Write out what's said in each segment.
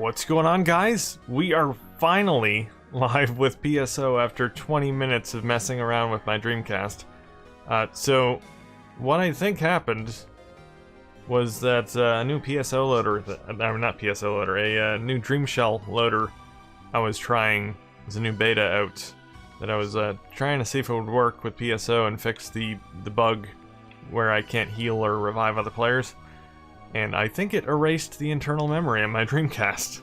What's going on, guys? We are finally live with PSO after 20 minutes of messing around with my Dreamcast. So, what I think happened was that a new PSO loader, not PSO loader, a new Dreamshell loader I was trying, there's a new beta out, that I was trying to see if it would work with PSO and fix the bug where I can't heal or revive other players. And I think it erased the internal memory in my Dreamcast.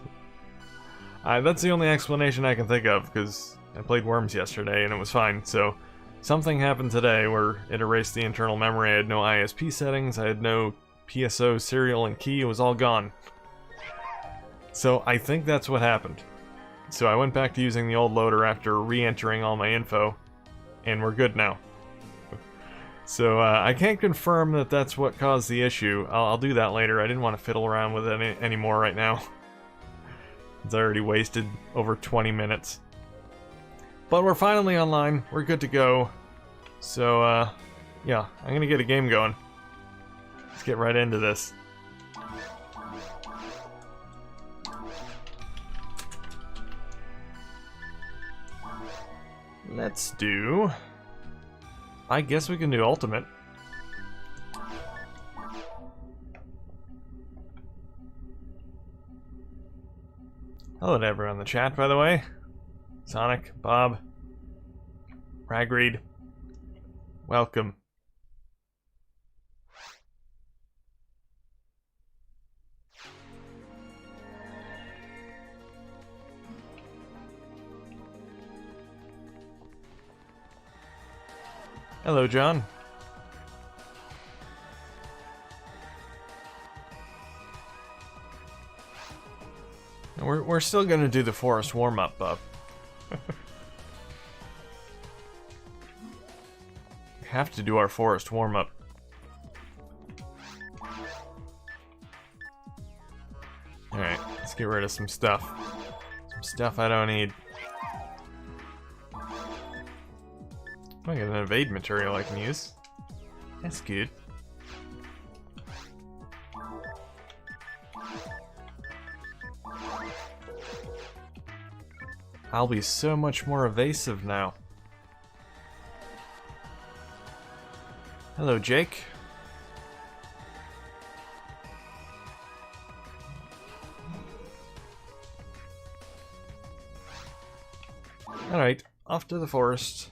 That's the only explanation I can think of, because I played Worms yesterday and it was fine, so something happened today where it erased the internal memory. I had no ISP settings, I had no PSO serial and key, it was all gone. So I think that's what happened. So I went back to using the old loader after re-entering all my info, and we're good now. So I can't confirm that that's what caused the issue. I'll do that later. I didn't want to fiddle around with it anymore right now. It's already wasted over 20 minutes. But we're finally online. We're good to go. So yeah, I'm gonna get a game going. Let's get right into this. Let's do... I guess we can do Ultimate. Hello to everyone in the chat, by the way. Sonic, Bob, Ragreed, welcome. Hello, John. We're still gonna do the forest warm-up, Bob. We have to do our forest warm-up. Alright, let's get rid of some stuff. Some stuff I don't need. I got an evade material I can use. That's good. I'll be so much more evasive now. Hello, Jake. Alright, off to the forest.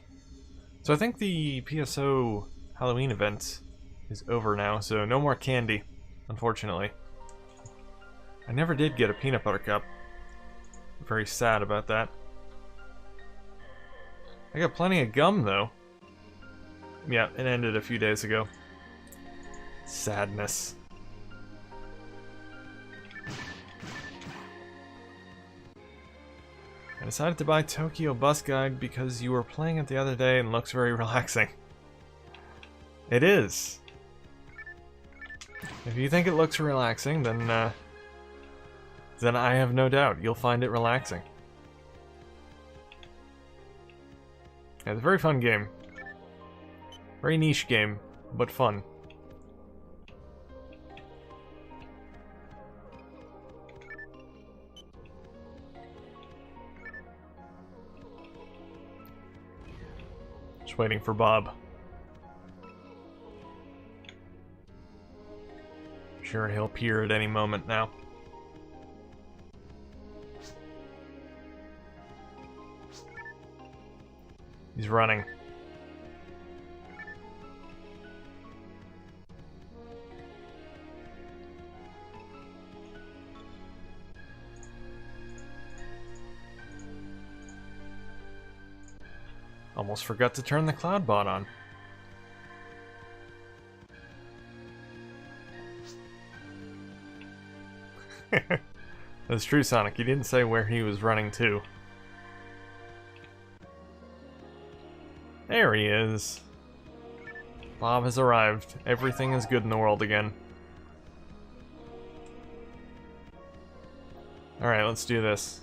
So I think the PSO Halloween event is over now, so no more candy, unfortunately. I never did get a peanut butter cup. I'm very sad about that. I got plenty of gum, though. Yeah, it ended a few days ago. Sadness. I decided to buy Tokyo Bus Guide because you were playing it the other day and looks very relaxing. It is. If you think it looks relaxing, then I have no doubt you'll find it relaxing. Yeah, it's a very fun game. Very niche game, but fun. Just waiting for Bob. I'm sure he'll appear at any moment now. He's running. Almost forgot to turn the cloud bot on. That's true, Sonic. You didn't say where he was running to. There he is. Bob has arrived. Everything is good in the world again. Alright, let's do this.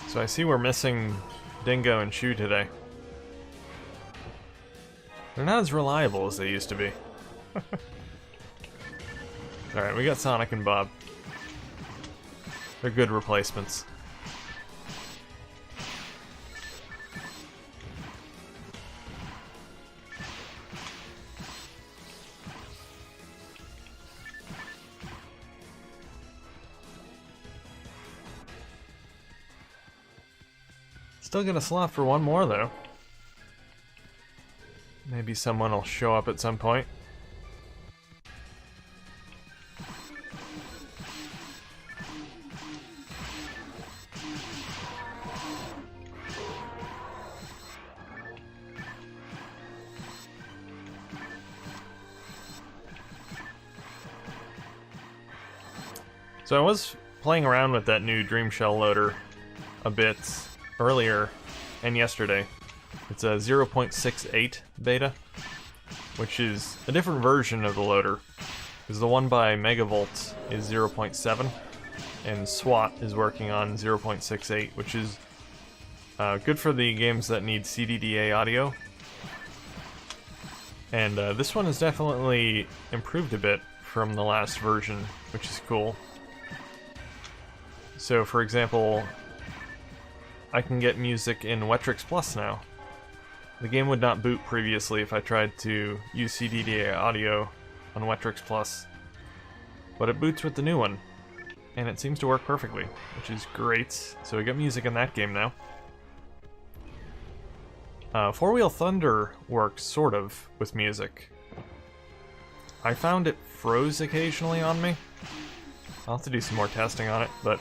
So I see we're missing Dingo and Shu today. They're not as reliable as they used to be. Alright, we got Sonic and Bob. They're good replacements. Still got a slot for one more, though. Maybe someone will show up at some point. So I was playing around with that new Dream Shell loader a bit earlier and yesterday. It's a 0.68 beta, which is a different version of the loader, because the one by MegaVolt is 0.7, and SWAT is working on 0.68, which is good for the games that need CDDA audio. And this one has definitely improved a bit from the last version, which is cool. So, for example, I can get music in Wetrix Plus now. The game would not boot previously if I tried to use CDDA audio on Wetrix Plus, but it boots with the new one, and it seems to work perfectly, which is great. So we got music in that game now. Four Wheel Thunder works sort of with music. I found it froze occasionally on me. I'll have to do some more testing on it, but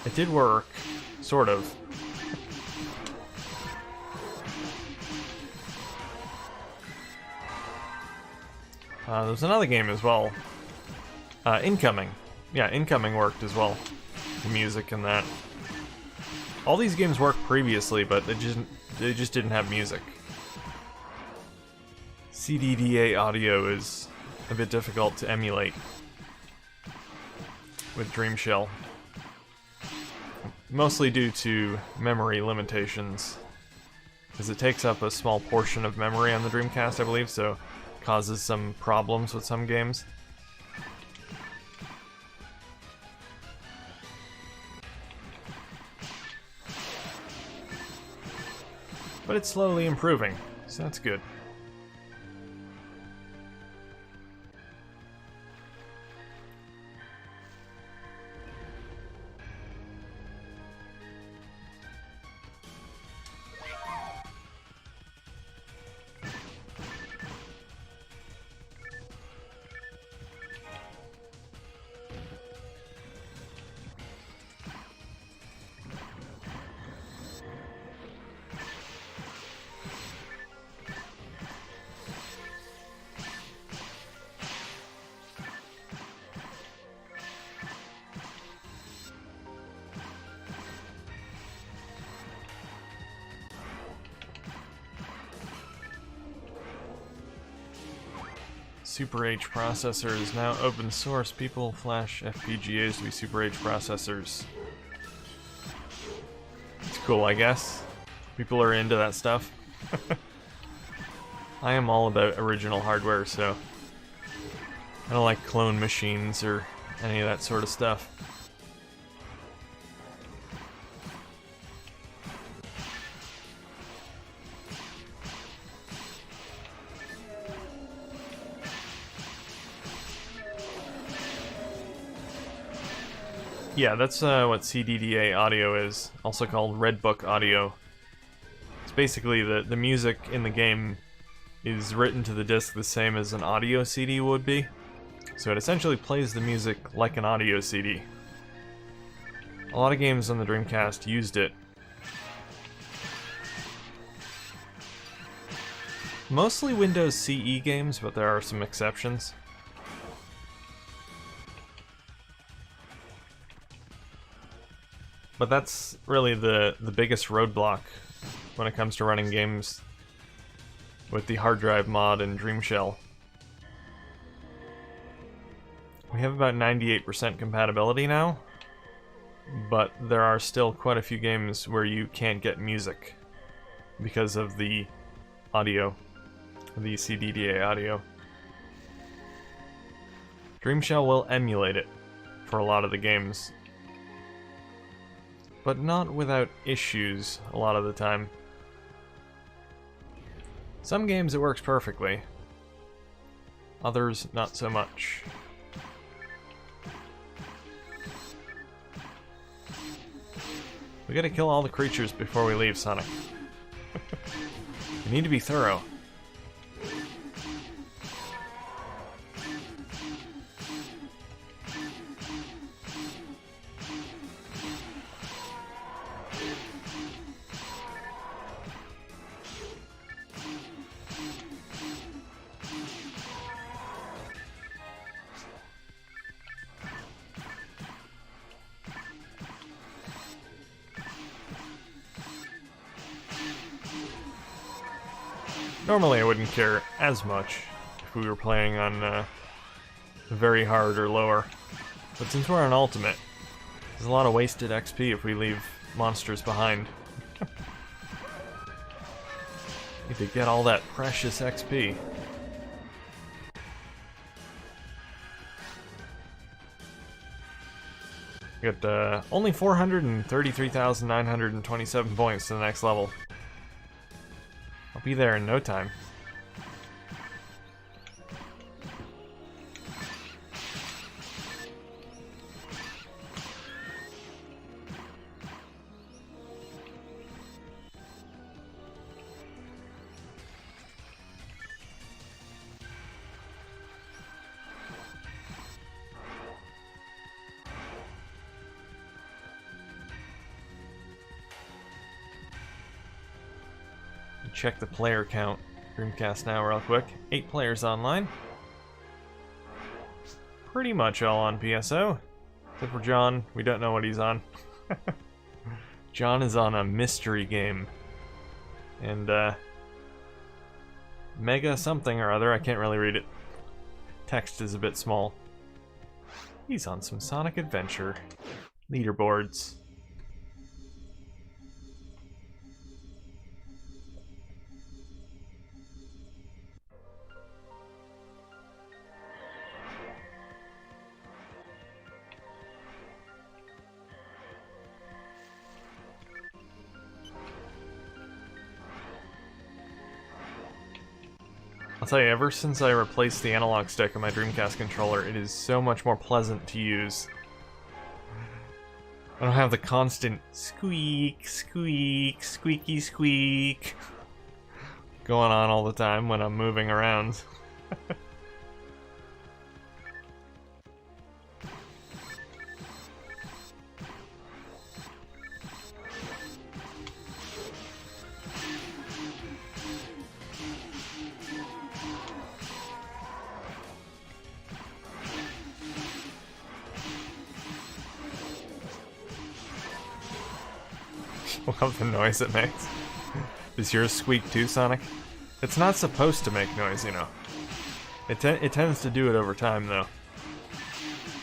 it did work, sort of. There's another game as well. Incoming. Yeah, Incoming worked as well. The music and that. All these games worked previously, but they just didn't have music. CDDA audio is a bit difficult to emulate with Dream Shell. Mostly due to memory limitations, because it takes up a small portion of memory on the Dreamcast, I believe, so it causes some problems with some games. But it's slowly improving, so that's good. Super H processor is now open source. People flash FPGAs to be Super H processors. It's cool, I guess. People are into that stuff. I am all about original hardware, so I don't like clone machines or any of that sort of stuff. Yeah, that's what CDDA audio is, also called Red Book audio. It's basically the music in the game is written to the disc the same as an audio CD would be. So it essentially plays the music like an audio CD. A lot of games on the Dreamcast used it. Mostly Windows CE games, but there are some exceptions. But that's really the biggest roadblock when it comes to running games with the hard drive mod and Dream Shell. We have about 98% compatibility now, but there are still quite a few games where you can't get music because of the audio, the CDDA audio. Dreamshell will emulate it for a lot of the games, but not without issues a lot of the time. Some games it works perfectly, others not so much. We gotta kill all the creatures before we leave, Sonic. We need to be thorough. Normally I wouldn't care as much if we were playing on very hard or lower, but since we're on ultimate, there's a lot of wasted XP if we leave monsters behind. Need to get all that precious XP. We got only 433,927 points to the next level. I'll be there in no time. Check the player count. Dreamcast now real quick. 8 players online. Pretty much all on PSO. Except for John. We don't know what he's on. John is on a mystery game. And Mega something or other. I can't really read it. Text is a bit small. He's on some Sonic Adventure leaderboards. I'll tell you, ever since I replaced the analog stick on my Dreamcast controller, it is so much more pleasant to use. I don't have the constant squeak, squeak, squeaky squeak going on all the time when I'm moving around. Love the noise it makes. Does yours squeak too, Sonic? It's not supposed to make noise, you know. It tends to do it over time, though.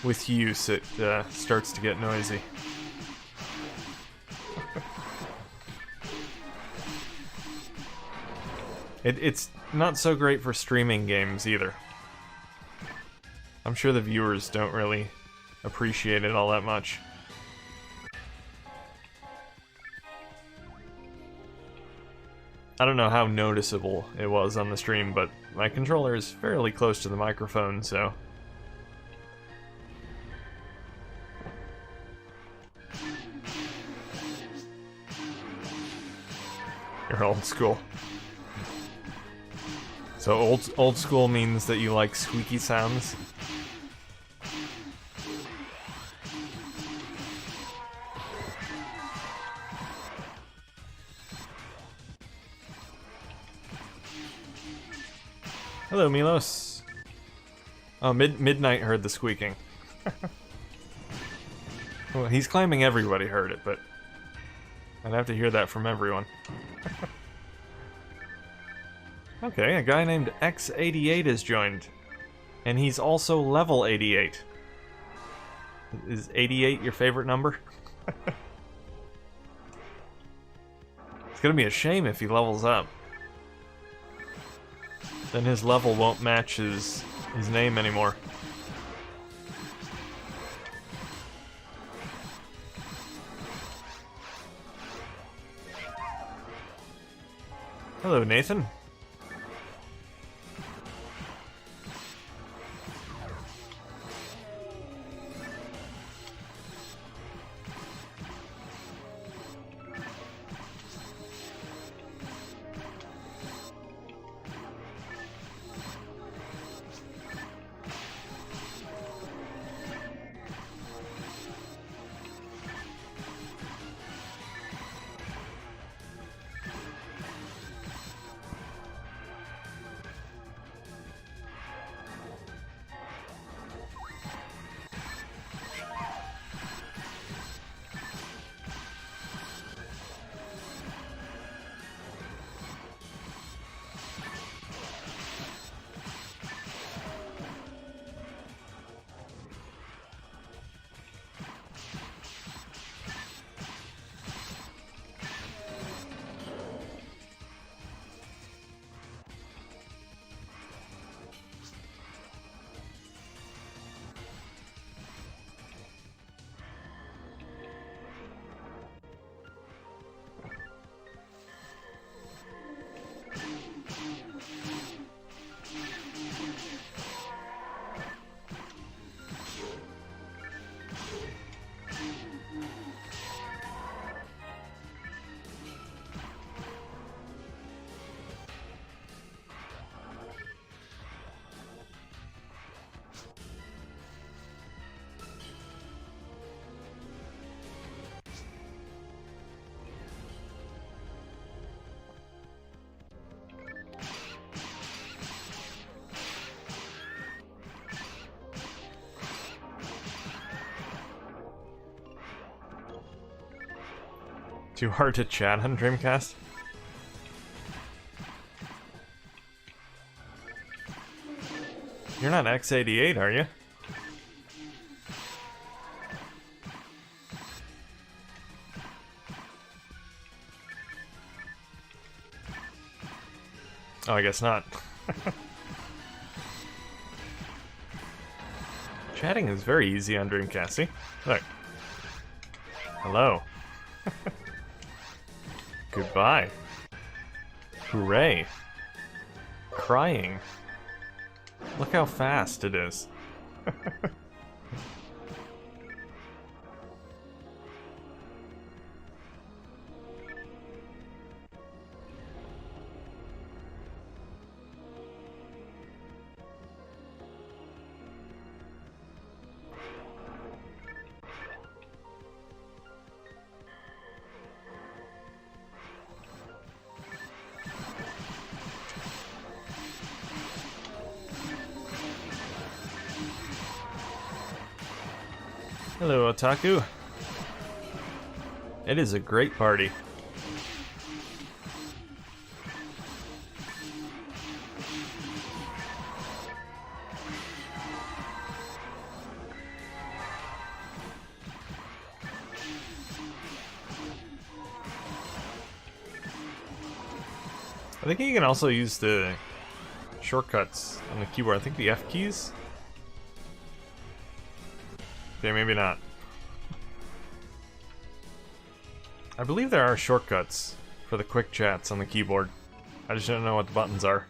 With use, it starts to get noisy. It's not so great for streaming games, either. I'm sure the viewers don't really appreciate it all that much. I don't know how noticeable it was on the stream, but my controller is fairly close to the microphone, so... You're old school. So old school means that you like squeaky sounds? Hello, Milos. Oh, Midnight heard the squeaking. Well, he's claiming everybody heard it, but I'd have to hear that from everyone. Okay, a guy named X88 has joined. And he's also level 88. Is 88 your favorite number? It's gonna be a shame if he levels up. Then his level won't match his name anymore. Hello, Nathan. Too hard to chat on Dreamcast? You're not X88, are you? Oh, I guess not. Chatting is very easy on Dreamcast, see? Look. Hello. Goodbye. Hooray. Crying. Look how fast it is. Hello, Otaku. It is a great party. I think you can also use the shortcuts on the keyboard. I think the F keys. Okay, maybe not. I believe there are shortcuts for the quick chats on the keyboard. I just don't know what the buttons are.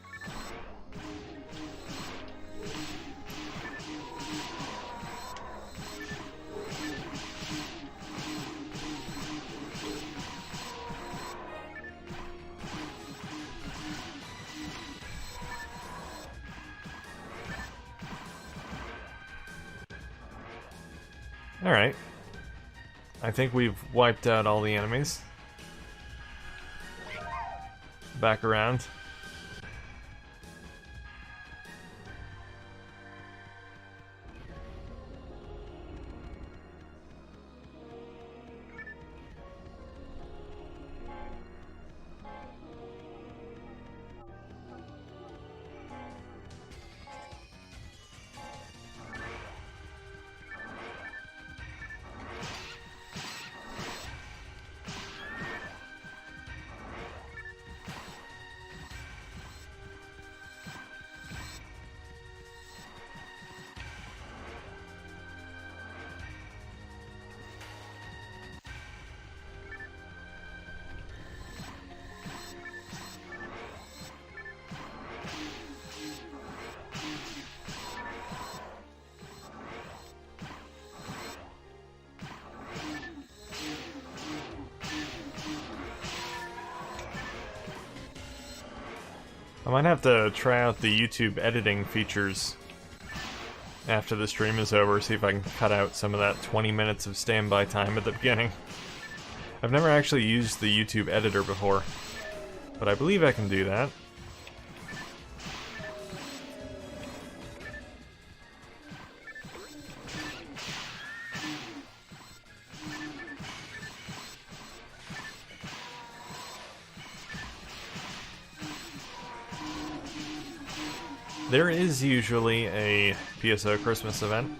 Alright. I think we've wiped out all the enemies. Back around. I might have to try out the YouTube editing features after the stream is over, see if I can cut out some of that 20 minutes of standby time at the beginning. I've never actually used the YouTube editor before, but I believe I can do that. There is usually a PSO Christmas event.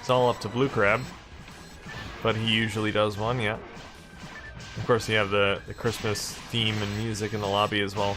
It's all up to Blue Crab, but he usually does one, yeah. Of course, you have the Christmas theme and music in the lobby as well.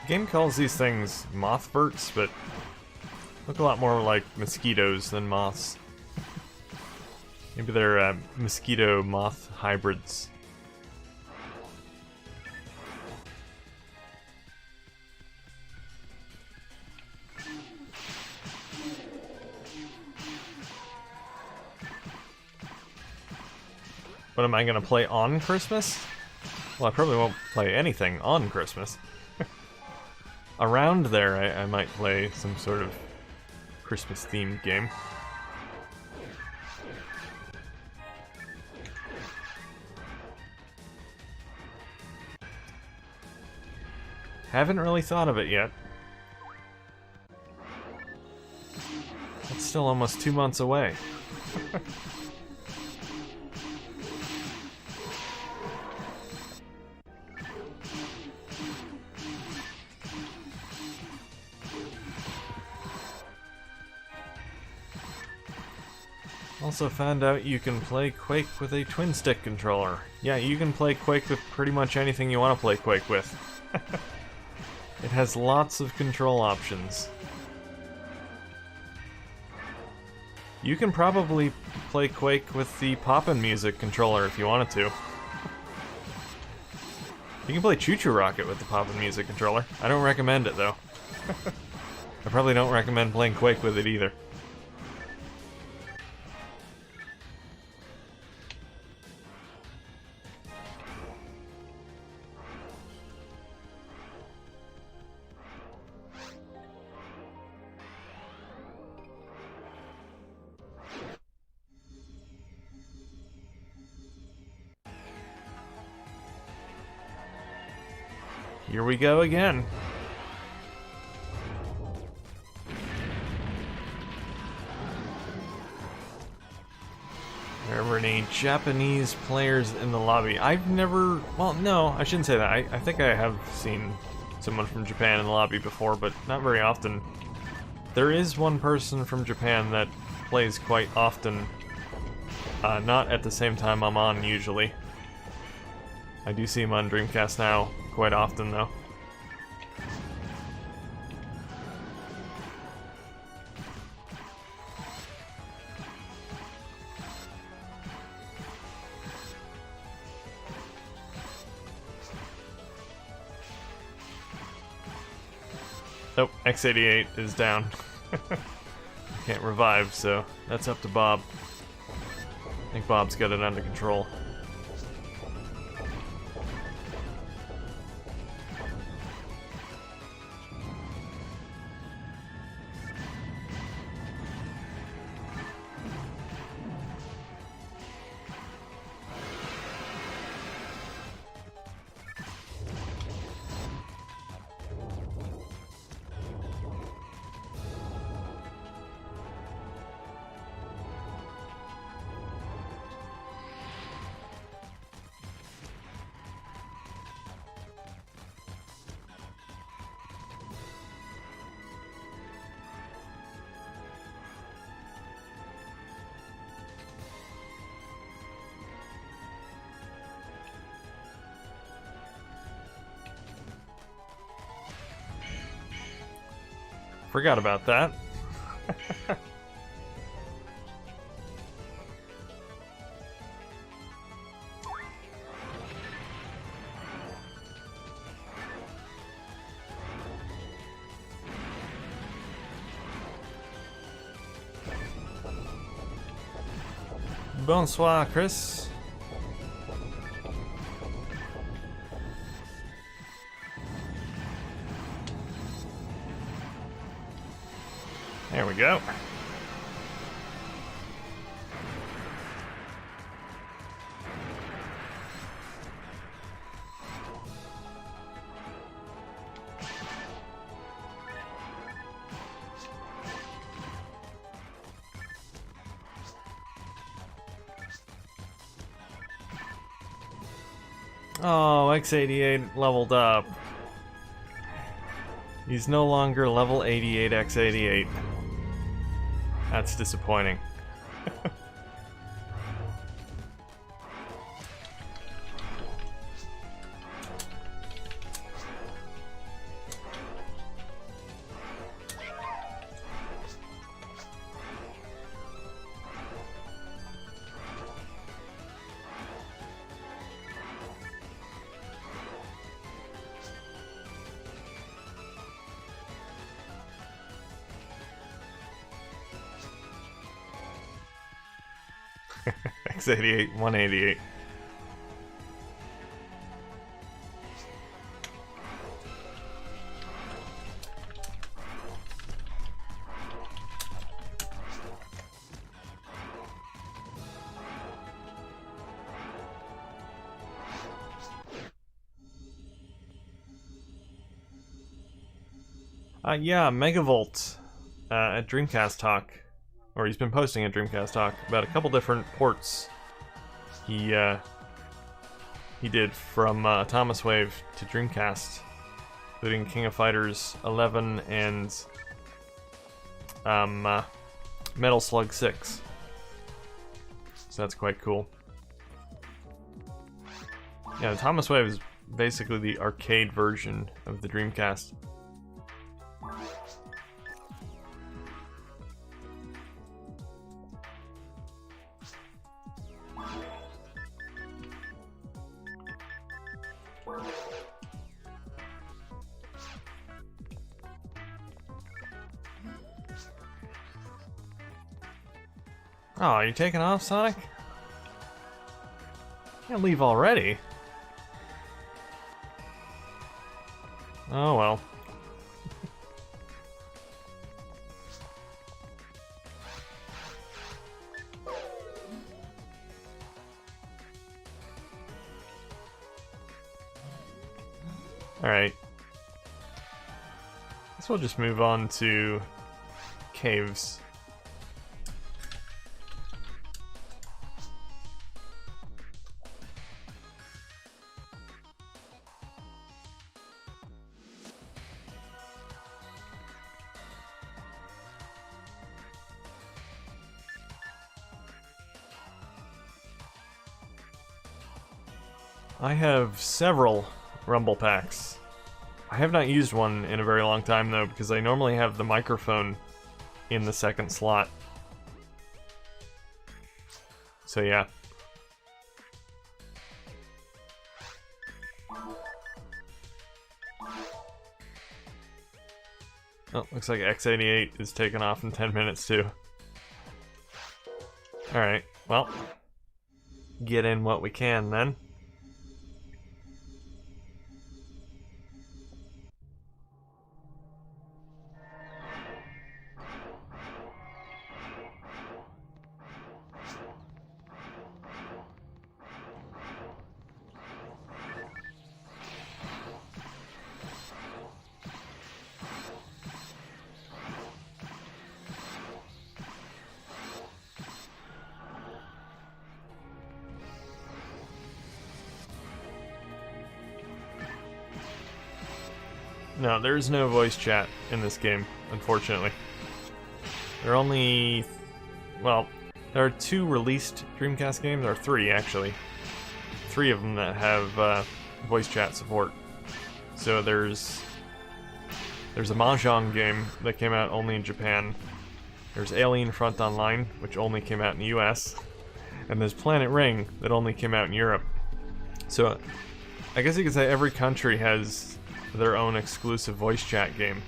The game calls these things mothverts, but look a lot more like mosquitoes than moths. Maybe they're mosquito-moth hybrids. What am I gonna play on Christmas? Well, I probably won't play anything on Christmas. Around there, I might play some sort of Christmas-themed game. Haven't really thought of it yet. It's still almost 2 months away. Also found out you can play Quake with a twin-stick controller. Yeah, you can play Quake with pretty much anything you want to play Quake with. It has lots of control options. You can probably play Quake with the Poppin' Music controller if you wanted to. You can play Choo Choo Rocket with the Poppin' Music controller. I don't recommend it, though. I probably don't recommend playing Quake with it either. Here we go again. There were any Japanese players in the lobby. I've never... Well, no, I shouldn't say that. I think I have seen someone from Japan in the lobby before, but not very often. There is one person from Japan that plays quite often. Not at the same time I'm on, usually. I do see him on Dreamcast now quite often, though. Oh, X88 is down. Can't revive, so that's up to Bob. I think Bob's got it under control. Forgot about that. Bonsoir, Chris. There we go. Oh, X88 leveled up. He's no longer level 88 X88. That's disappointing. X88, 188. Yeah, MegaVolt at Dreamcast Talk, or he's been posting at Dreamcast Talk about a couple different ports he did from Thomas Wave to Dreamcast, including King of Fighters 11 and Metal Slug 6. So that's quite cool. Yeah, the Thomas Wave is basically the arcade version of the Dreamcast. Oh, you're taking off, Sonic? Can't leave already. Oh well. Alright. Guess we'll just move on to caves. I have several Rumble Packs. I have not used one in a very long time though, because I normally have the microphone in the second slot. So yeah. Oh, looks like X88 is taking off in 10 minutes too. Alright, well, get in what we can then. No, there's no voice chat in this game, unfortunately. There are only... well, there are 2 released Dreamcast games, or 3 actually. 3 of them that have voice chat support. So there's There's a Mahjong game that came out only in Japan. There's Alien Front Online, which only came out in the US. And there's Planet Ring that only came out in Europe. So, I guess you could say every country has their own exclusive voice chat game.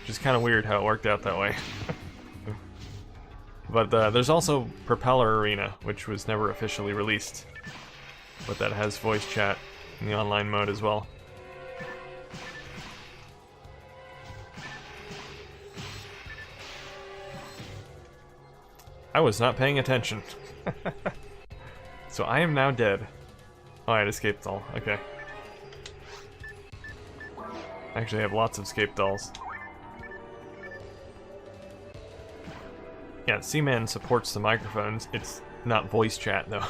Which is kind of weird how it worked out that way. But there's also Propeller Arena, which was never officially released. But that has voice chat in the online mode as well. I was not paying attention. So I am now dead. Oh, I had escape doll. Okay. I actually have lots of escape dolls. Yeah, Seaman supports the microphones. It's not voice chat, though.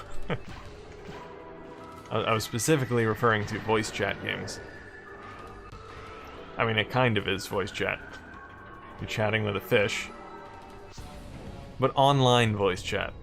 I was specifically referring to voice chat games. I mean, it kind of is voice chat. You're chatting with a fish. But online voice chat.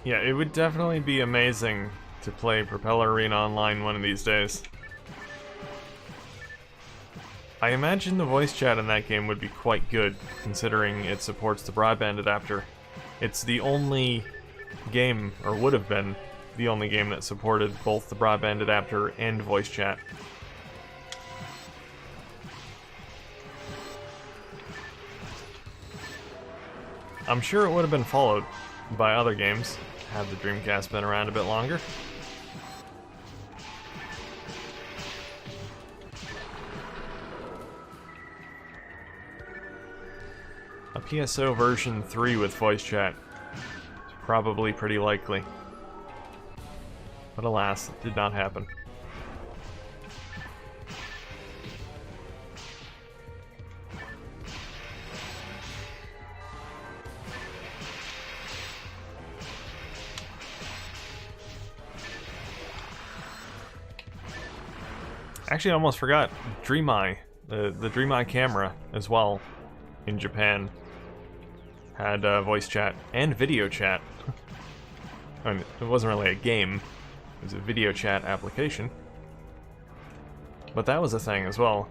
Yeah, it would definitely be amazing to play Propeller Arena online one of these days. I imagine the voice chat in that game would be quite good, considering it supports the broadband adapter. It's the only game, or would have been, the only game that supported both the broadband adapter and voice chat. I'm sure it would have been followed by other games, had the Dreamcast been around a bit longer. A PSO version 3 with voice chat is probably pretty likely. But alas, it did not happen. Actually, I almost forgot, Dreameye, the Dreameye camera as well, in Japan, had voice chat and video chat. I mean, it wasn't really a game, it was a video chat application. But that was a thing as well.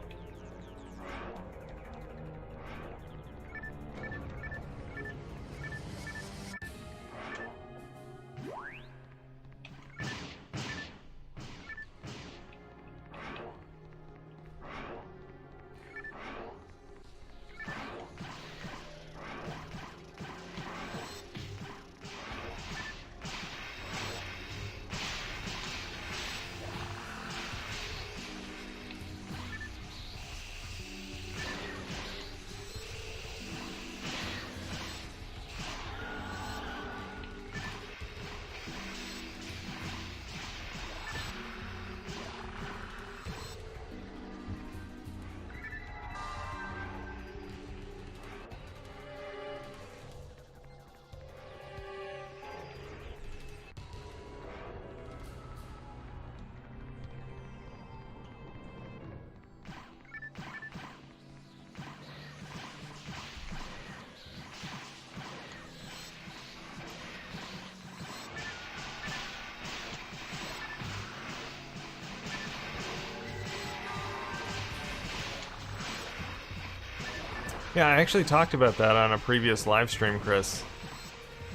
Yeah, I actually talked about that on a previous live stream, Chris.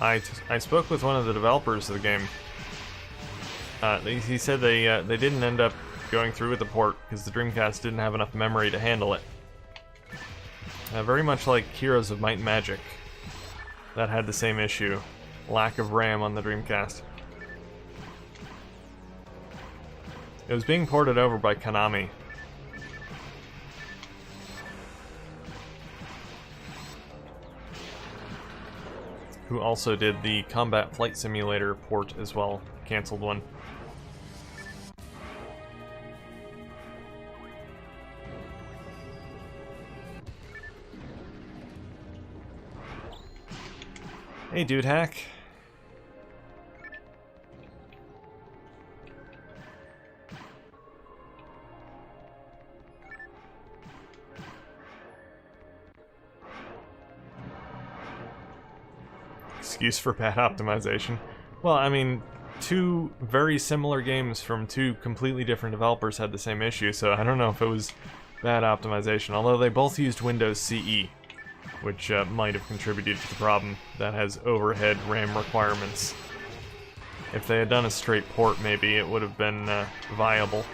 I spoke with one of the developers of the game. He said they didn't end up going through with the port because the Dreamcast didn't have enough memory to handle it. Very much like Heroes of Might and Magic. that had the same issue. Lack of RAM on the Dreamcast. It was being ported over by Konami. Who also did the Combat Flight Simulator port as well. Cancelled one. Hey, dude hack. Excuse for bad optimization. Well, I mean, two very similar games from two completely different developers had the same issue, so I don't know if it was bad optimization, although they both used Windows CE, which might have contributed to the problem. That has overhead RAM requirements. If they had done a straight port, maybe it would have been viable.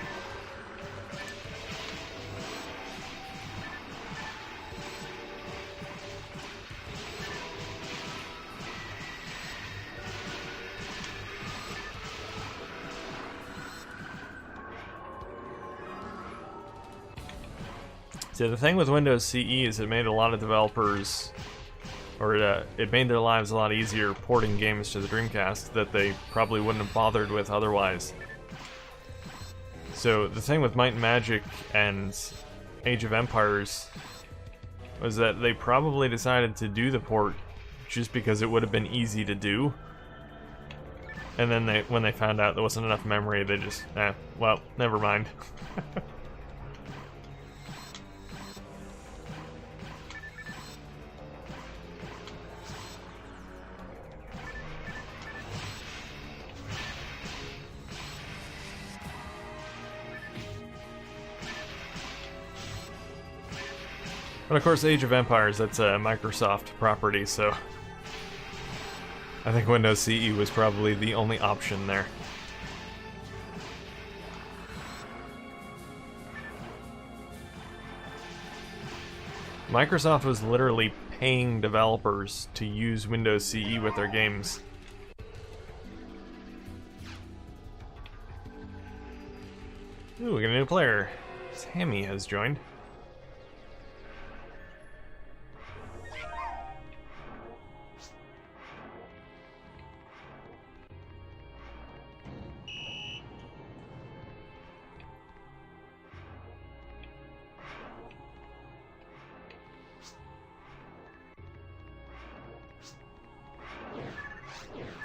So the thing with Windows CE is it made a lot of developers, or it made their lives a lot easier porting games to the Dreamcast that they probably wouldn't have bothered with otherwise. So the thing with Might and Magic and Age of Empires was that they probably decided to do the port just because it would have been easy to do. And then when they found out there wasn't enough memory, they just, well, never mind. But of course, Age of Empires, that's a Microsoft property, so I think Windows CE was probably the only option there. Microsoft was literally paying developers to use Windows CE with their games. Ooh, we got a new player. Sammy has joined.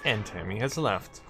And Tammy has left.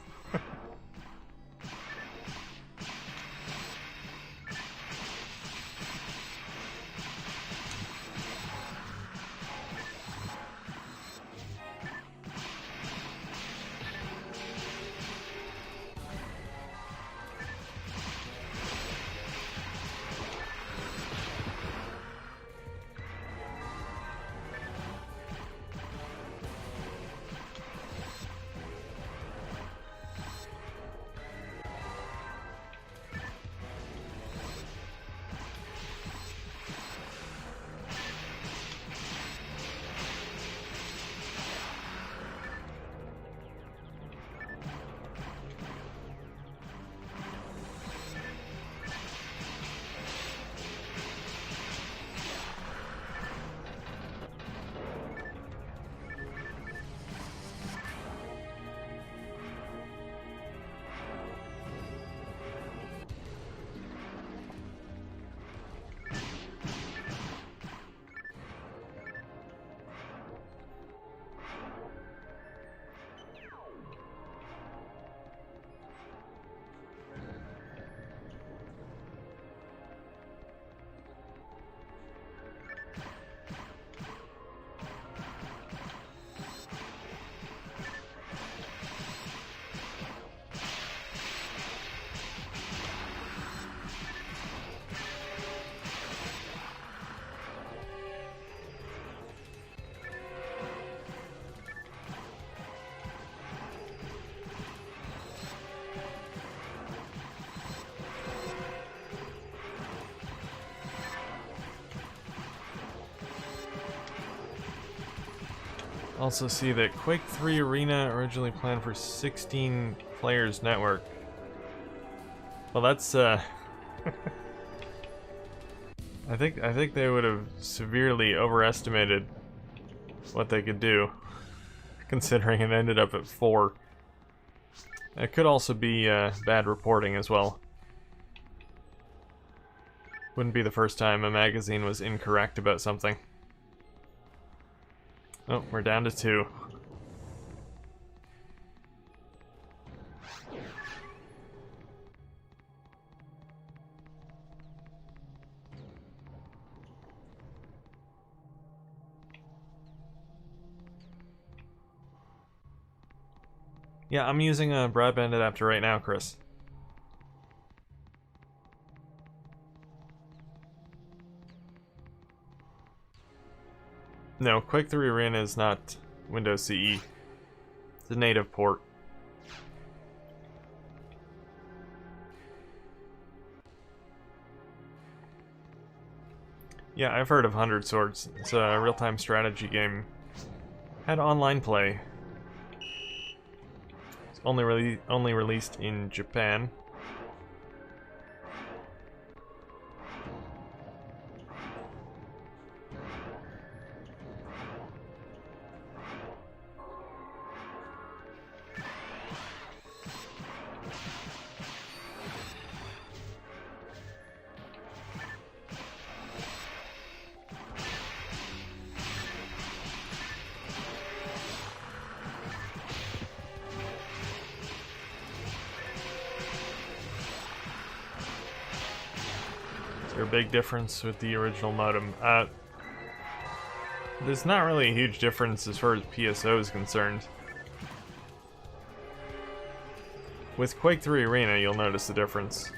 Also see that Quake 3 Arena originally planned for 16 players network. Well, that's I think they would have severely overestimated what they could do, considering it ended up at 4. It could also be bad reporting as well. Wouldn't be the first time a magazine was incorrect about something. Oh, we're down to 2. Yeah, I'm using a broadband adapter right now, Chris. No, Quake 3 Arena is not Windows CE. It's a native port. Yeah, I've heard of 100 Swords. It's a real-time strategy game. Had online play. It's only released in Japan. There's a big difference with the original modem. There's not really a huge difference as far as PSO is concerned. With Quake 3 Arena, you'll notice the difference.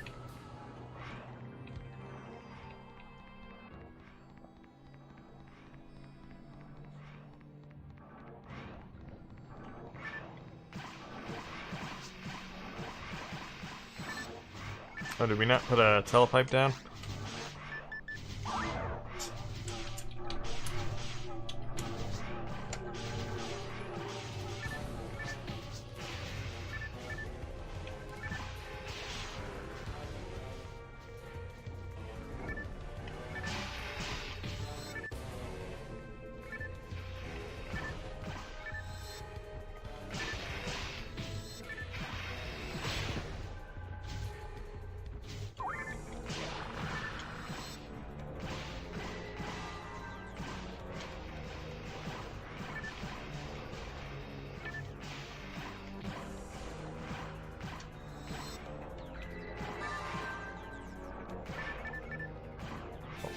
Oh, did we not put a telepipe down?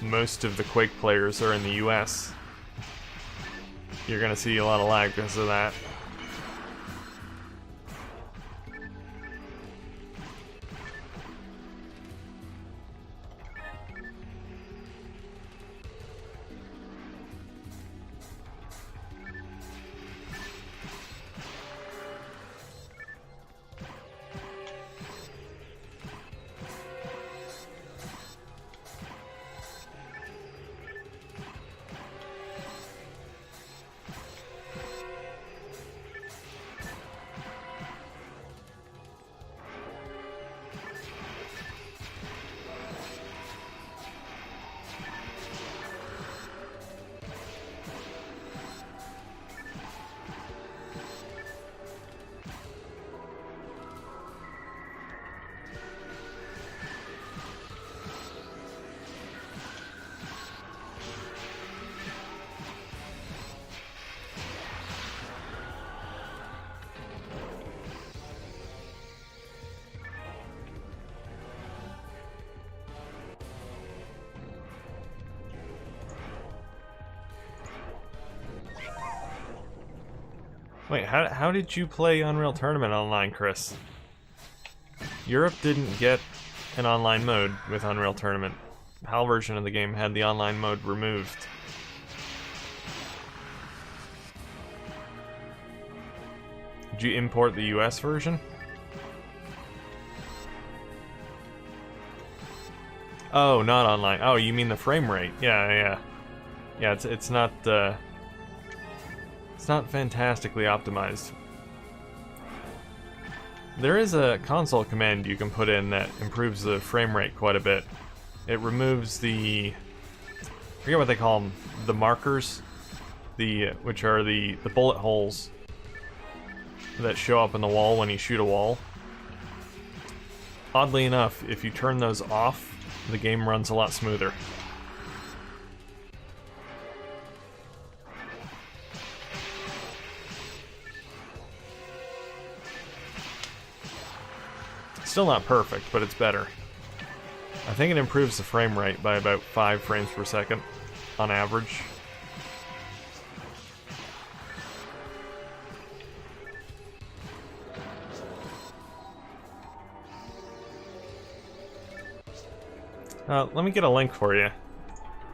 Most of the Quake players are in the US. You're gonna see a lot of lag because of that. Wait, how did you play Unreal Tournament online, Chris? Europe didn't get an online mode with Unreal Tournament. The HAL version of the game had the online mode removed. Did you import the US version? Oh, not online. Oh, you mean the frame rate? Yeah. Yeah, it's not It's not fantastically optimized. There is a console command you can put in that improves the frame rate quite a bit. It removes the... I forget what they call them. The markers. Which are the bullet holes that show up in the wall when you shoot a wall. Oddly enough, if you turn those off, the game runs a lot smoother. Still not perfect, but it's better. I think it improves the frame rate by about 5 frames per second on average. Let me get a link for you.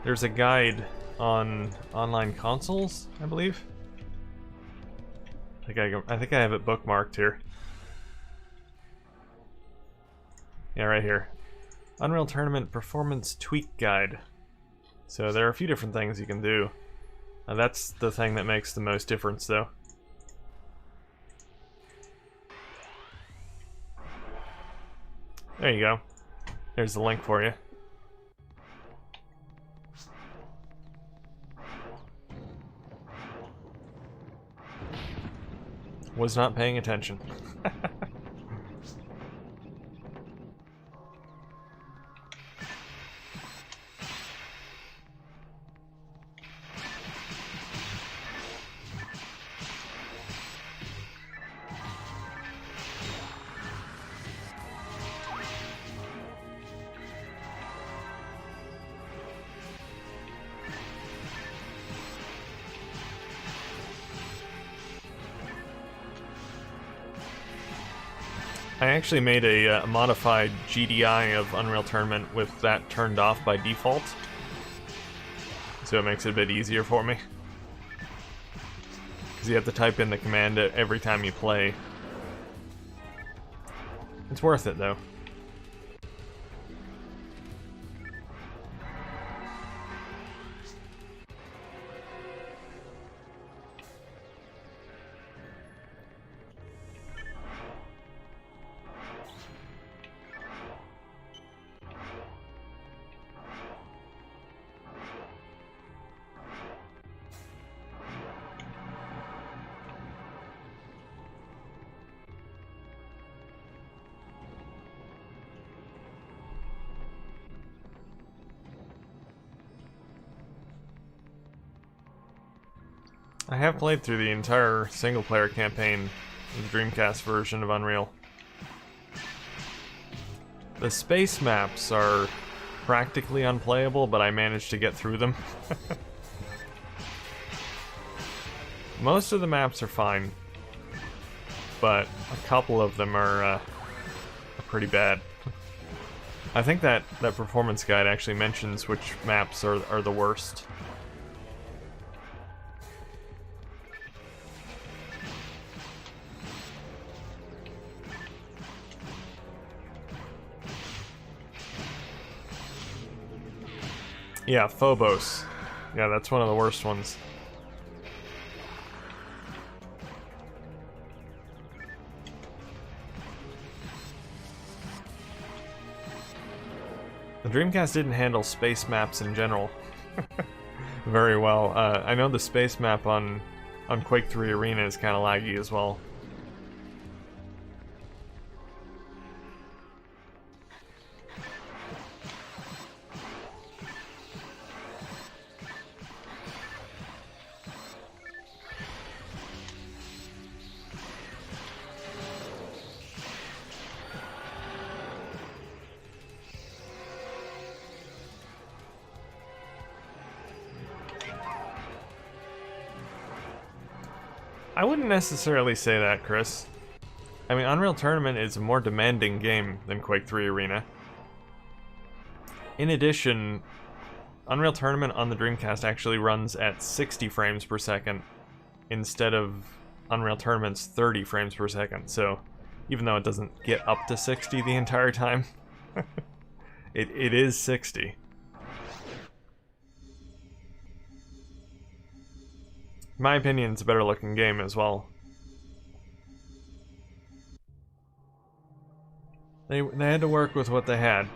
There's a guide on online consoles, I believe. I think I have it bookmarked here. Yeah, right here. Unreal Tournament Performance Tweak Guide. So there are a few different things you can do. That's the thing that makes the most difference, though. There you go. There's the link for you. Was not paying attention. I actually made a modified GDI of Unreal Tournament with that turned off by default, so it makes it a bit easier for me. Because you have to type in the command every time you play. It's worth it, though. I have played through the entire single-player campaign of the Dreamcast version of Unreal. The space maps are practically unplayable, but I managed to get through them. Most of the maps are fine, but a couple of them are pretty bad. I think that performance guide actually mentions which maps are the worst. Yeah, Phobos. Yeah, that's one of the worst ones. The Dreamcast didn't handle space maps in general very well. I know the space map on Quake 3 Arena is kind of laggy as well. I wouldn't necessarily say that, Chris. I mean, Unreal Tournament is a more demanding game than Quake 3 Arena. In addition, Unreal Tournament on the Dreamcast actually runs at 60 frames per second instead of Unreal Tournament's 30 frames per second, so even though it doesn't get up to 60 the entire time, it is 60. In my opinion, it's a better looking game as well. They had to work with what they had.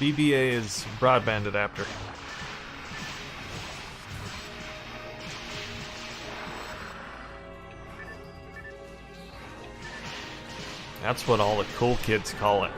BBA is broadband adapter. That's what all the cool kids call it.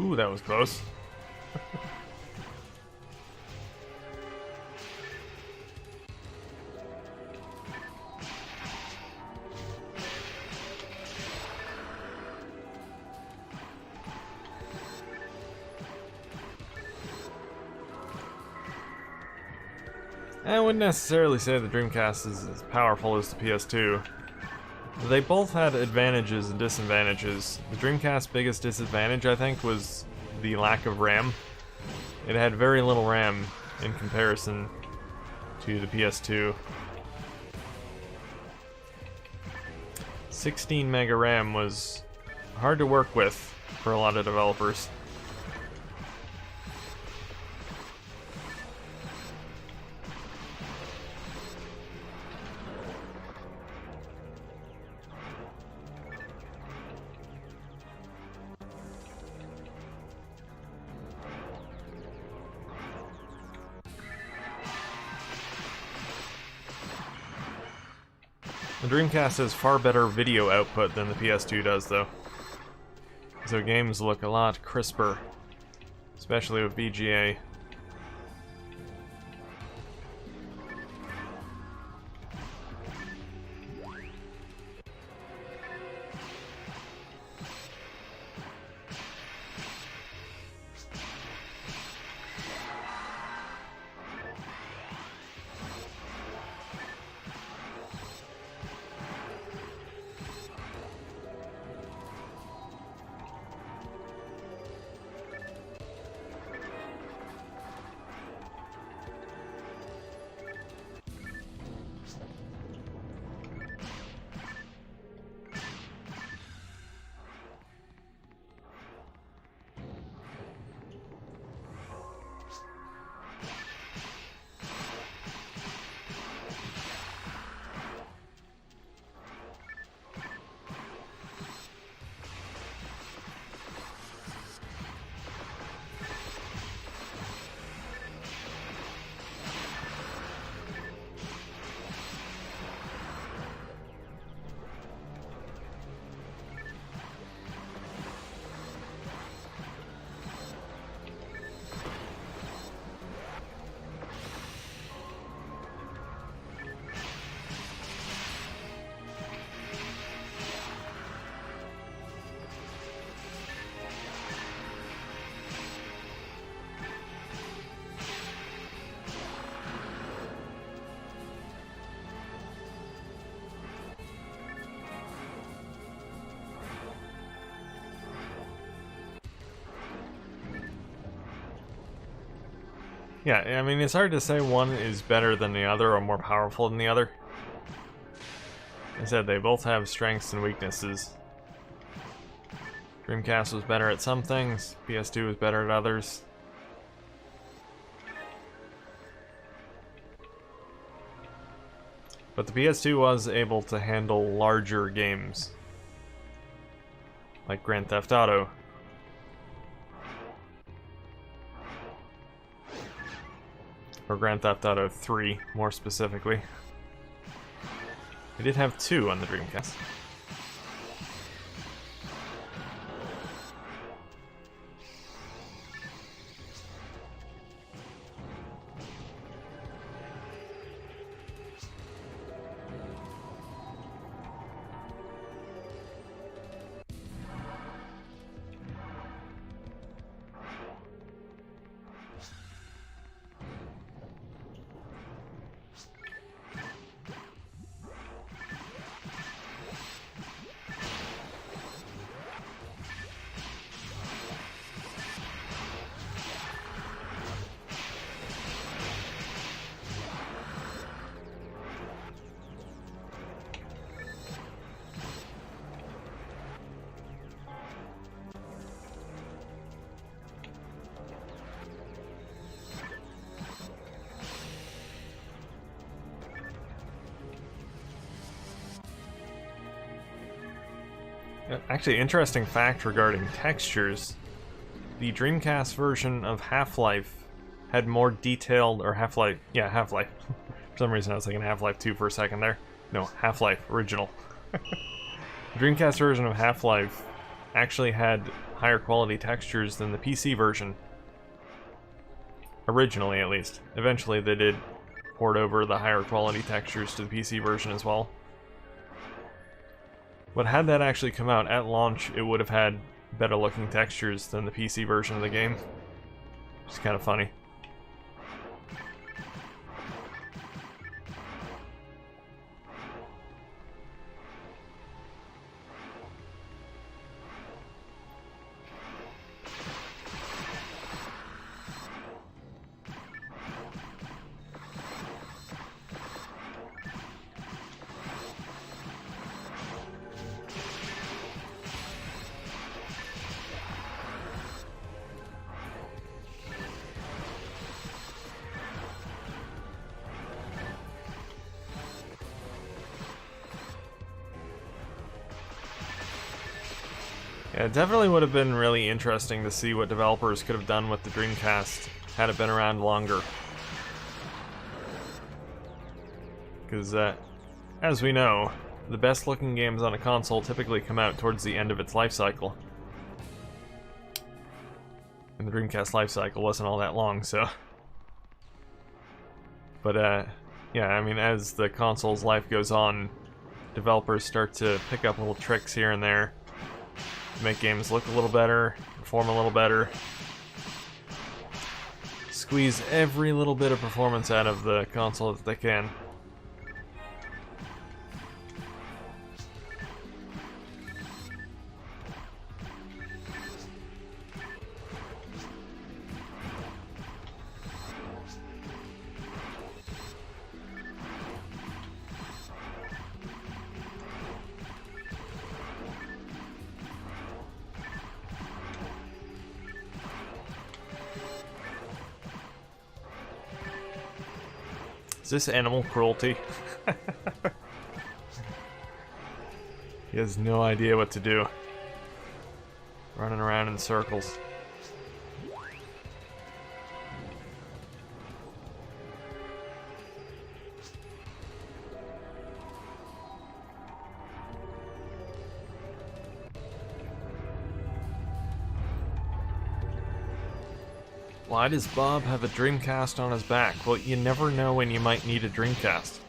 Ooh, that was close. I wouldn't necessarily say the Dreamcast is as powerful as the PS2. They both had advantages and disadvantages. The Dreamcast's biggest disadvantage, I think, was the lack of RAM. It had very little RAM in comparison to the PS2. 16 mega RAM was hard to work with for a lot of developers. The Dreamcast has far better video output than the PS2 does, though. So games look a lot crisper, especially with VGA. Yeah, I mean, it's hard to say one is better than the other or more powerful than the other. Like I said, they both have strengths and weaknesses. Dreamcast was better at some things, PS2 was better at others. But the PS2 was able to handle larger games, like Grand Theft Auto. Or Grand Theft Auto 3, more specifically. We did have 2 on the Dreamcast. Actually, interesting fact regarding textures. The Dreamcast version of Half-Life had more detailed, or Half-Life, yeah, Half-Life. For some reason I was thinking Half-Life 2 for a second there. No, Half-Life, original. The Dreamcast version of Half-Life actually had higher quality textures than the PC version. Originally, at least. Eventually, they did port over the higher quality textures to the PC version as well. But had that actually come out at launch, it would have had better looking textures than the PC version of the game. Which is kind of funny. Yeah, it definitely would have been really interesting to see what developers could have done with the Dreamcast had it been around longer. Because, as we know, the best looking games on a console typically come out towards the end of its life cycle. And the Dreamcast life cycle wasn't all that long, so... But, yeah, I mean, as the console's life goes on, developers start to pick up little tricks here and there. Make games look a little better, perform a little better. Squeeze every little bit of performance out of the console that they can. Is this animal cruelty? He has no idea what to do. Running around in circles. Why does Bob have a Dreamcast on his back? Well, you never know when you might need a Dreamcast.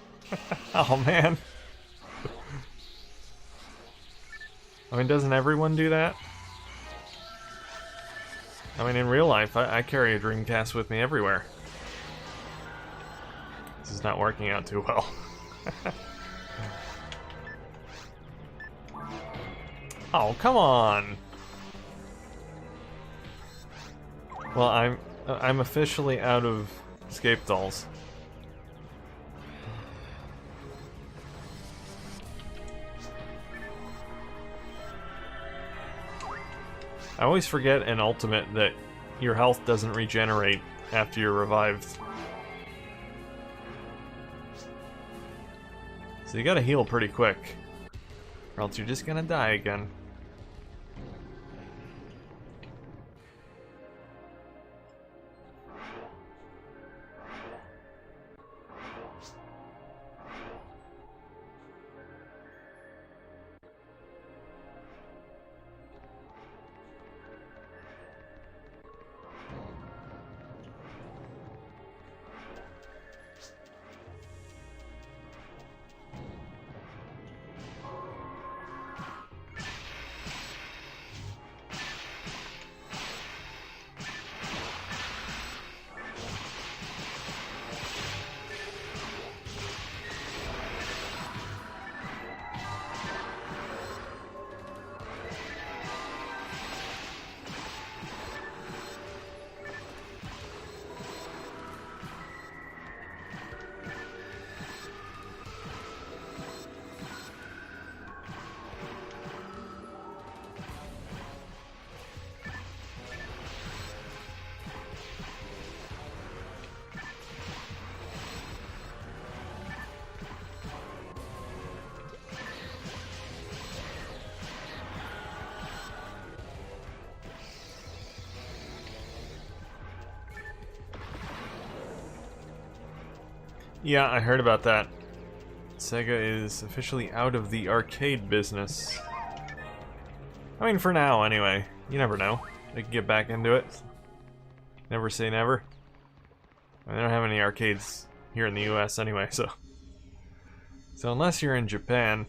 Oh, man. I mean, doesn't everyone do that? I mean, in real life, I carry a Dreamcast with me everywhere. This is not working out too well. Oh, come on! Well, I'm officially out of escape dolls. I always forget in Ultimate that your health doesn't regenerate after you're revived. So you gotta heal pretty quick, or else you're just gonna die again. Yeah, I heard about that. Sega is officially out of the arcade business. I mean, for now, anyway. You never know. They can get back into it. Never say never. I mean, they don't have any arcades here in the US anyway, so... So unless you're in Japan...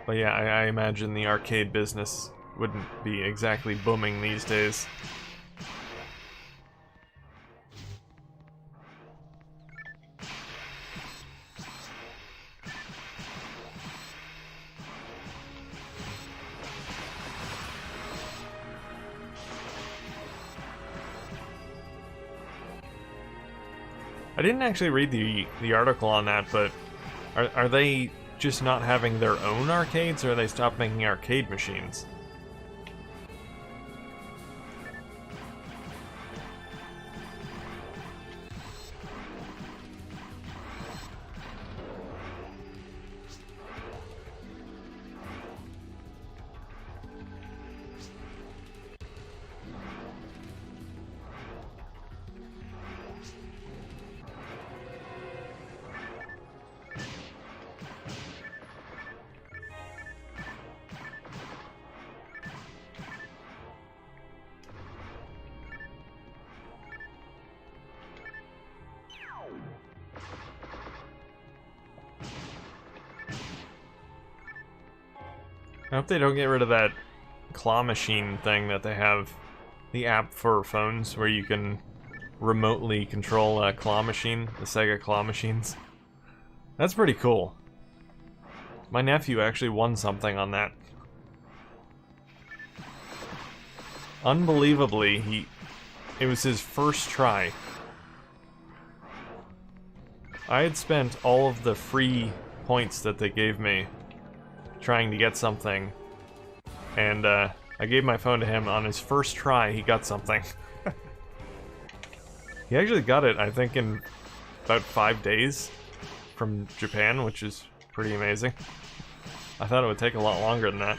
But yeah, I imagine the arcade business wouldn't be exactly booming these days. I didn't actually read the article on that, but are they just not having their own arcades, or are they stopped making arcade machines? I hope they don't get rid of that claw machine thing that they have, the app for phones where you can remotely control a claw machine, the Sega claw machines. That's pretty cool. My nephew actually won something on that. Unbelievably, it was his first try. I had spent all of the free points that they gave me trying to get something, and I gave my phone to him. On his first try, he got something. He actually got it, I think, in about 5 days from Japan, which is pretty amazing. I thought it would take a lot longer than that.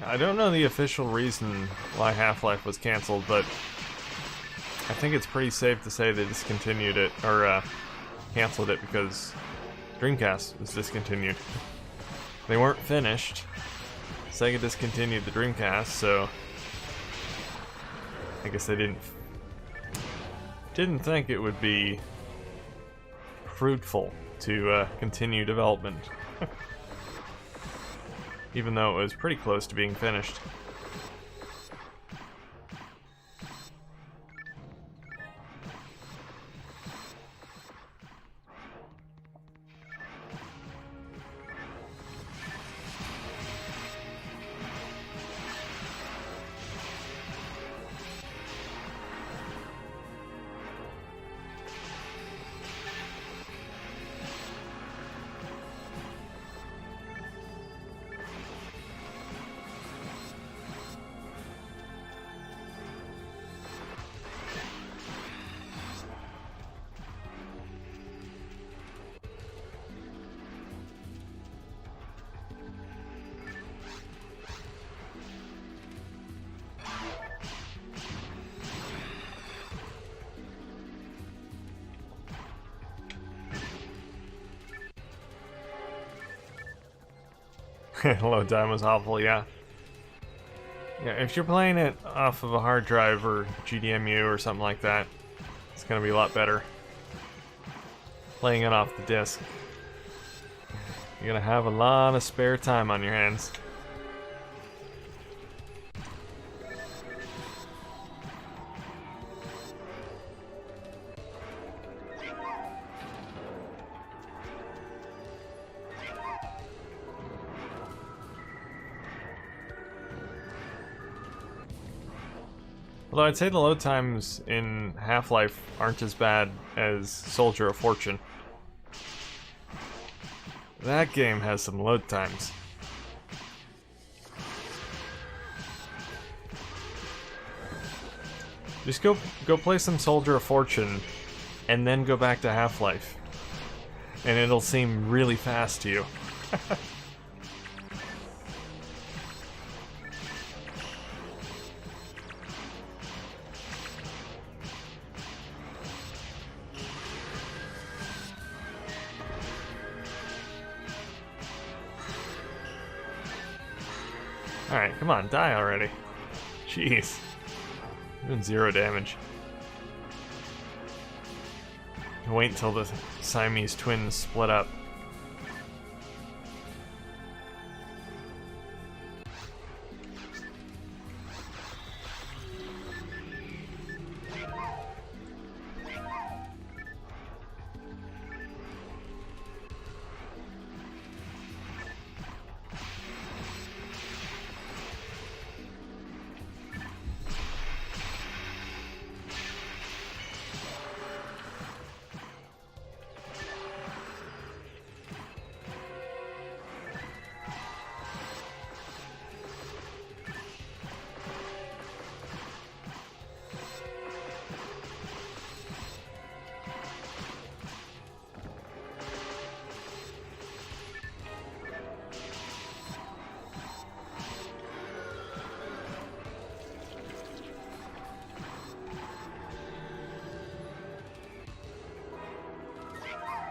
I don't know the official reason why Half-Life was canceled, but I think it's pretty safe to say they discontinued it, or canceled it because Dreamcast was discontinued. They weren't finished. Sega discontinued the Dreamcast, so I guess they didn't think it would be fruitful to continue development. Even though it was pretty close to being finished. Load time was awful, yeah. Yeah, if you're playing it off of a hard drive or GDMU or something like that, it's gonna be a lot better. Playing it off the disc, you're gonna have a lot of spare time on your hands. Although I'd say the load times in Half-Life aren't as bad as Soldier of Fortune. That game has some load times. Just go play some Soldier of Fortune, and then go back to Half-Life. And it'll seem really fast to you. Alright, come on, die already. Jeez. Doing 0 damage. Wait until the Siamese twins split up.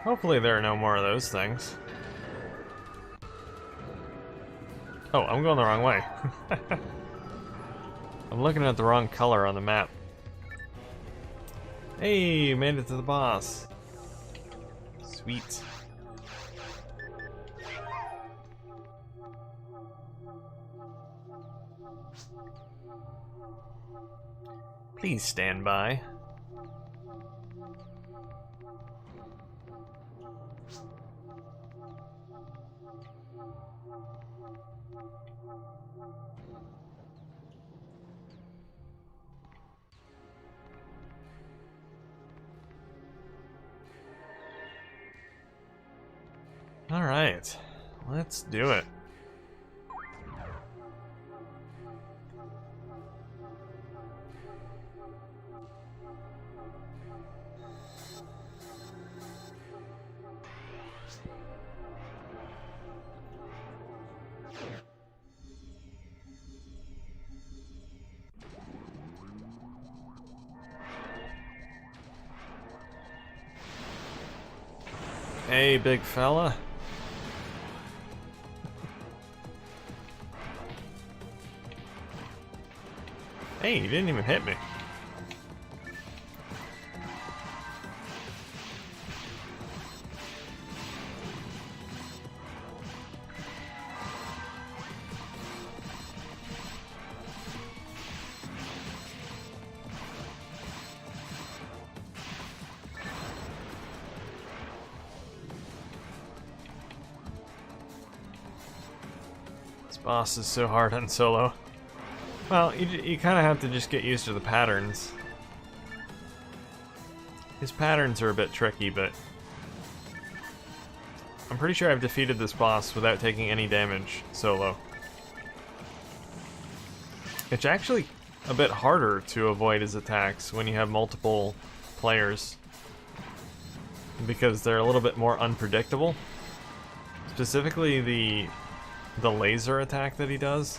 Hopefully there are no more of those things. Oh, I'm going the wrong way. I'm looking at the wrong color on the map. Hey, made it to the boss. Sweet. Please stand by. Alright, let's do it. Hey, big fella. Hey, he didn't even hit me. This boss is so hard on solo. Well, you kind of have to just get used to the patterns. His patterns are a bit tricky, but I'm pretty sure I've defeated this boss without taking any damage solo. It's actually a bit harder to avoid his attacks when you have multiple players, because they're a little bit more unpredictable. Specifically the laser attack that he does.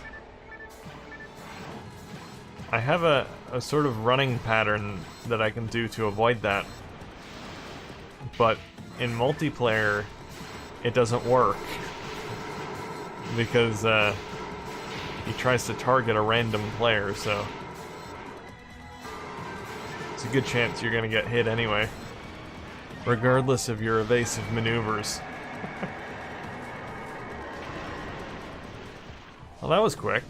I have a sort of running pattern that I can do to avoid that, but in multiplayer, it doesn't work. because he tries to target a random player, so it's a good chance you're gonna get hit anyway, regardless of your evasive maneuvers. Well, that was quick.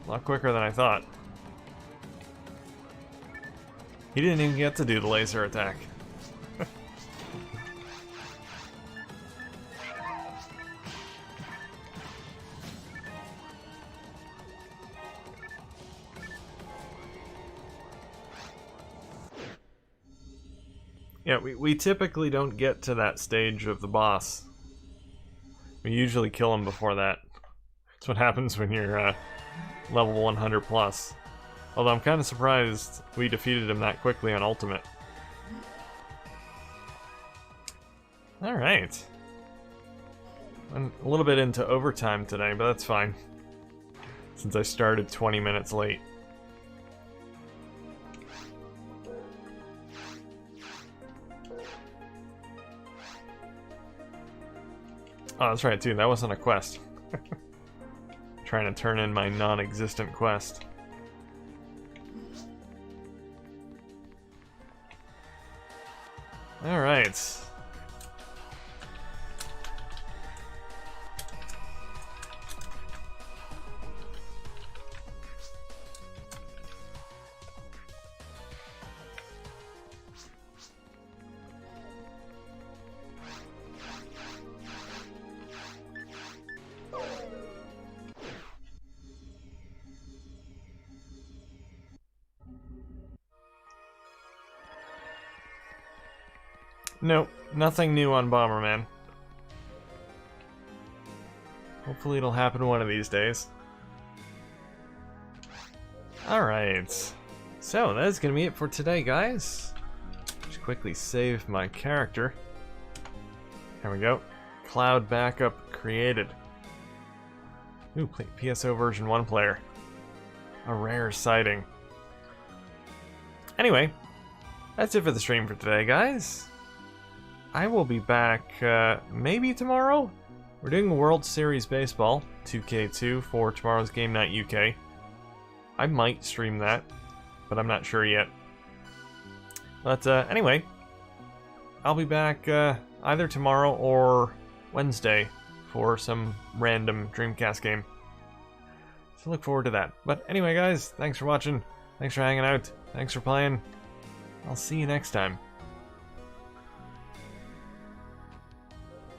A lot quicker than I thought. He didn't even get to do the laser attack. Yeah, we typically don't get to that stage of the boss. We usually kill him before that. That's what happens when you're level 100 plus. Although I'm kind of surprised we defeated him that quickly on Ultimate. Alright. I'm a little bit into overtime today, but that's fine. Since I started 20 minutes late. Oh, that's right, too. That wasn't a quest. Trying to turn in my non-existent quest. Alright. Nope, nothing new on Bomberman. Hopefully it'll happen one of these days. Alright, so that's gonna be it for today, guys. Just quickly save my character. There we go. Cloud backup created. Ooh, PSO version 1 player. A rare sighting. Anyway, that's it for the stream for today, guys. I will be back maybe tomorrow. We're doing World Series Baseball 2K2 for tomorrow's Game Night UK. I might stream that, but I'm not sure yet. But anyway, I'll be back either tomorrow or Wednesday for some random Dreamcast game. So look forward to that. But anyway, guys, thanks for watching. Thanks for hanging out. Thanks for playing. I'll see you next time.